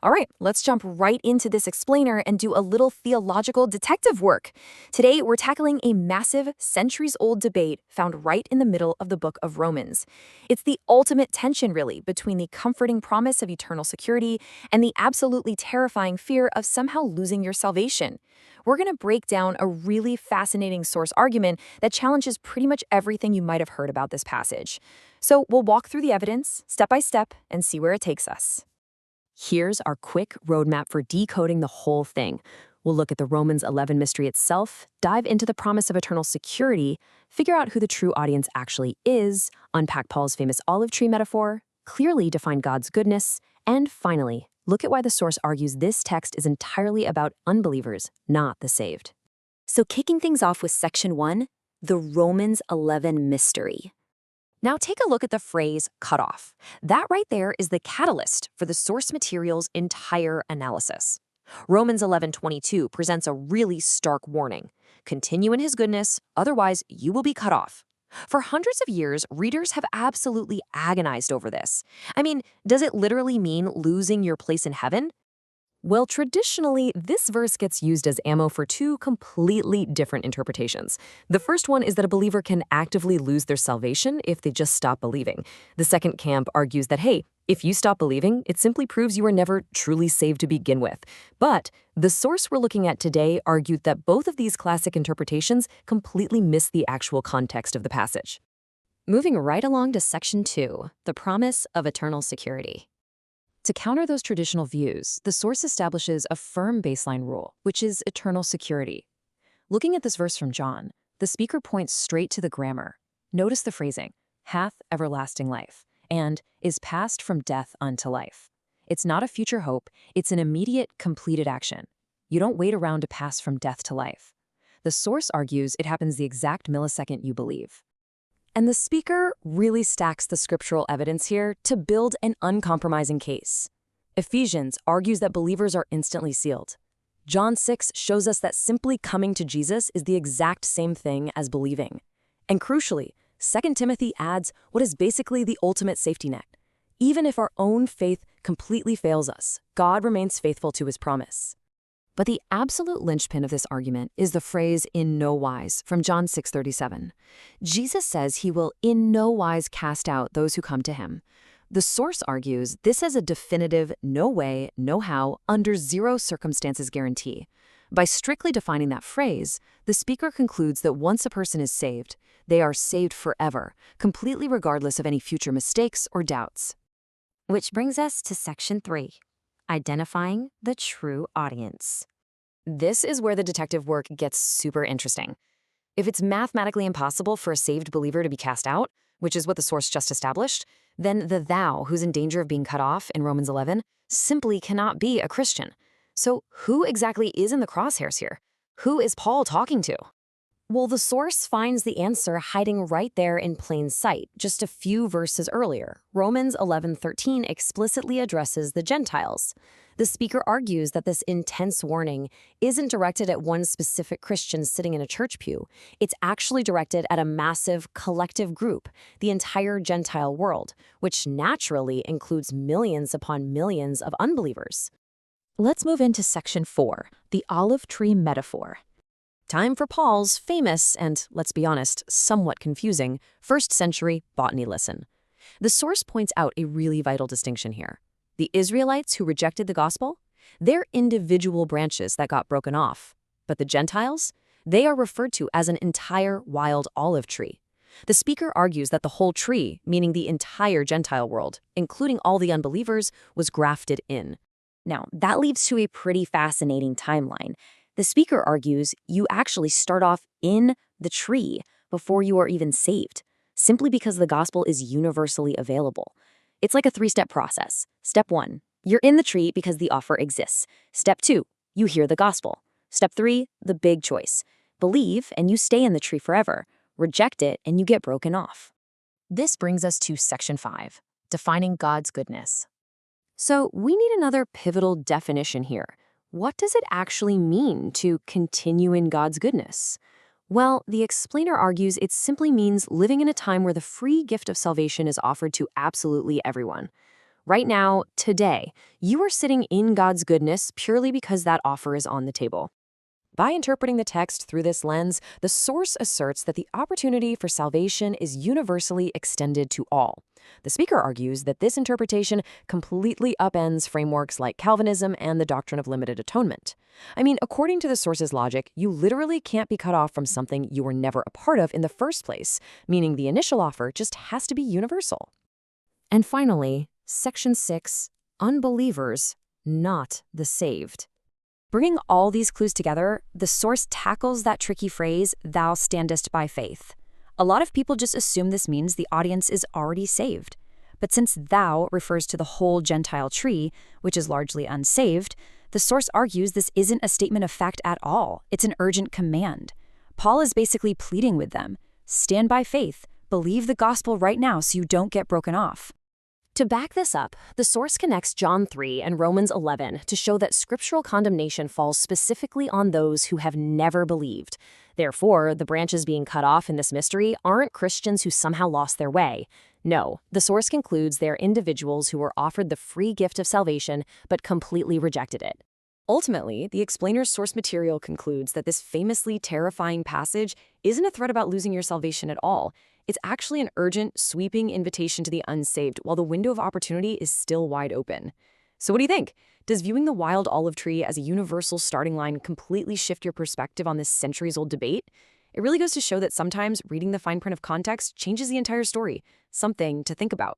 All right, let's jump right into this explainer and do a little theological detective work. Today, we're tackling a massive, centuries-old debate found right in the middle of the book of Romans. It's the ultimate tension, really, between the comforting promise of eternal security and the absolutely terrifying fear of somehow losing your salvation. We're going to break down a really fascinating source argument that challenges pretty much everything you might have heard about this passage. So we'll walk through the evidence, step by step, and see where it takes us. Here's our quick roadmap for decoding the whole thing. We'll look at the Romans 11 mystery itself, dive into the promise of eternal security, figure out who the true audience actually is, unpack Paul's famous olive tree metaphor, clearly define God's goodness, and finally, look at why the source argues this text is entirely about unbelievers, not the saved. So kicking things off with section 1, the Romans 11 mystery. Now take a look at the phrase cut off. That right there is the catalyst for the source material's entire analysis. Romans 11:22 presents a really stark warning. Continue in his goodness, otherwise you will be cut off. For hundreds of years, readers have absolutely agonized over this. I mean, does it literally mean losing your place in heaven? Well, traditionally, this verse gets used as ammo for two completely different interpretations. The first one is that a believer can actively lose their salvation if they just stop believing. The second camp argues that, hey, if you stop believing, it simply proves you were never truly saved to begin with. But the source we're looking at today argued that both of these classic interpretations completely miss the actual context of the passage. Moving right along to section 2, the promise of eternal security. To counter those traditional views, the source establishes a firm baseline rule, which is eternal security. Looking at this verse from John, the speaker points straight to the grammar. Notice the phrasing, hath everlasting life, and is passed from death unto life. It's not a future hope, it's an immediate, completed action. You don't wait around to pass from death to life. The source argues it happens the exact millisecond you believe. And the speaker really stacks the scriptural evidence here to build an uncompromising case. Ephesians argues that believers are instantly sealed. John 6 shows us that simply coming to Jesus is the exact same thing as believing. And crucially, 2 Timothy adds what is basically the ultimate safety net. Even if our own faith completely fails us, God remains faithful to his promise. But the absolute linchpin of this argument is the phrase "in no wise" from John 6:37. Jesus says he will in no wise cast out those who come to him. The source argues this is a definitive no way, no how, under zero circumstances guarantee. By strictly defining that phrase, the speaker concludes that once a person is saved, they are saved forever, completely regardless of any future mistakes or doubts. Which brings us to section 3. Identifying the true audience. This is where the detective work gets super interesting. If it's mathematically impossible for a saved believer to be cast out, which is what the source just established, then the thou who's in danger of being cut off in Romans 11 simply cannot be a Christian. So who exactly is in the crosshairs here? Who is Paul talking to? Well, the source finds the answer hiding right there in plain sight, just a few verses earlier. Romans 11:13 explicitly addresses the Gentiles. The speaker argues that this intense warning isn't directed at one specific Christian sitting in a church pew. It's actually directed at a massive collective group, the entire Gentile world, which naturally includes millions upon millions of unbelievers. Let's move into section 4, the olive tree metaphor. Time for Paul's famous and, let's be honest, somewhat confusing, first-century botany lesson. The source points out a really vital distinction here. The Israelites who rejected the gospel, they're individual branches that got broken off. But the Gentiles, they are referred to as an entire wild olive tree. The speaker argues that the whole tree, meaning the entire Gentile world, including all the unbelievers, was grafted in. Now, that leads to a pretty fascinating timeline. The speaker argues you actually start off in the tree before you are even saved, simply because the gospel is universally available. It's like a 3-step process. Step 1, you're in the tree because the offer exists. Step 2, you hear the gospel. Step 3, the big choice. Believe and you stay in the tree forever. Reject it and you get broken off. This brings us to section 5, defining God's goodness. So we need another pivotal definition here. What does it actually mean to continue in God's goodness? Well, the explainer argues it simply means living in a time where the free gift of salvation is offered to absolutely everyone. Right now, today, you are sitting in God's goodness purely because that offer is on the table. By interpreting the text through this lens, the source asserts that the opportunity for salvation is universally extended to all. The speaker argues that this interpretation completely upends frameworks like Calvinism and the doctrine of limited atonement. I mean, according to the source's logic, you literally can't be cut off from something you were never a part of in the first place, meaning the initial offer just has to be universal. And finally, Section 6, Unbelievers, not the saved. Bringing all these clues together, the source tackles that tricky phrase, "thou standest by faith." A lot of people just assume this means the audience is already saved. But since thou refers to the whole Gentile tree, which is largely unsaved, the source argues this isn't a statement of fact at all. It's an urgent command. Paul is basically pleading with them, stand by faith, believe the gospel right now so you don't get broken off. To back this up, the source connects John 3 and Romans 11 to show that scriptural condemnation falls specifically on those who have never believed. Therefore, the branches being cut off in this mystery aren't Christians who somehow lost their way. No, the source concludes they're individuals who were offered the free gift of salvation but completely rejected it. Ultimately, the explainer's source material concludes that this famously terrifying passage isn't a threat about losing your salvation at all. It's actually an urgent, sweeping invitation to the unsaved while the window of opportunity is still wide open. So what do you think? Does viewing the wild olive tree as a universal starting line completely shift your perspective on this centuries-old debate? It really goes to show that sometimes reading the fine print of context changes the entire story. Something to think about.